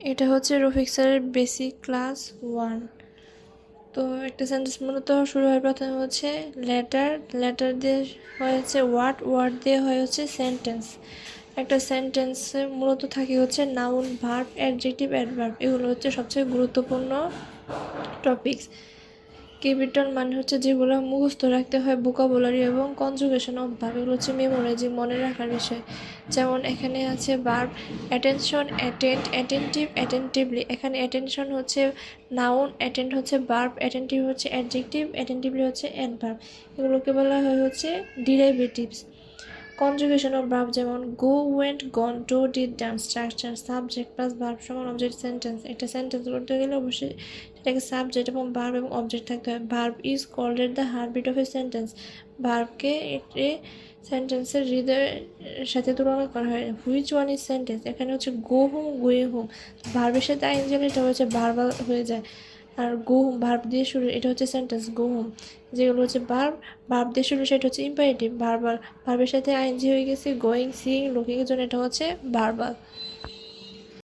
এটা হচ্ছে রফিক স্যারের বেসিক ক্লাস 1। তো একটা সেন্টেন্স মূলত শুরু হয় প্রথমে হচ্ছে লেটার, লেটার দিয়ে হয়েছে ওয়ার্ড, ওয়ার্ড দিয়ে হচ্ছে সেন্টেন্স। একটা সেন্টেন্সে মূলত থাকে হচ্ছে নাউন, ভার্ব, অ্যাডজেক্টিভ, অ্যাডভার্ব। এগুলো হচ্ছে সবচেয়ে গুরুত্বপূর্ণ টপিকস। ক্যাপিটাল মানে হচ্ছে যেগুলো মুখস্থ রাখতে হয়, ভোকাবুলারি এবং কনজুগেশন অফ ভার্ব, এগুলো হচ্ছে মেমোরাইজিং, মনে রাখার বিষয়। যেমন এখানে আছে verb attention, attend, attentive, attentively. এখানে অ্যাটেনশন হচ্ছে নাউন, অ্যাটেন্ড হচ্ছে ভার্ব, অ্যাটেন্টিভ হচ্ছে অ্যাডজেক্টিভ, অ্যাটেন্টিভলি হচ্ছে অ্যাডভার্ব। এগুলোকে বলা হয় হচ্ছে ডিরাইভেটিভস। কনজুগেশন অফ ভার্ব যেমন go, went, gone, do, did, done. Structure subject plus verb সমান অবজেক্ট সেন্টেন্স। একটা সেন্টেন্স করতে গেলে অবশ্যই সেটাকে সাবজেক্ট এবং ভার্ব এবং অবজেক্ট থাকতে হয়। Verb is called at the heartbeat of a sentence. ভার্বকে এ সেন্টেন্সের হৃদয়ের সাথে তুলনা করা হয়। হুইচ ওয়ান ইজ সেন্টেন্স, এখানে হচ্ছে গো হোম, গোয়িং হোম। ভার্বের সাথে আইনজেল, এটা হচ্ছে ভার্বাল হয়ে যায়। আর গো হোম ভার্ব দিয়ে শুরু, এটা হচ্ছে সেন্টেন্স গো হোম। যেগুলো হচ্ছে ভার্ব, ভার্ব দিয়ে শুরু, সেটা হচ্ছে ইম্পারেটিভ। ভার্বাল, ভার্বের সাথে আইনজি হয়ে গেছে গোয়িং, সিইং, লুকিং এর জন্য এটা হচ্ছে ভার্বাল।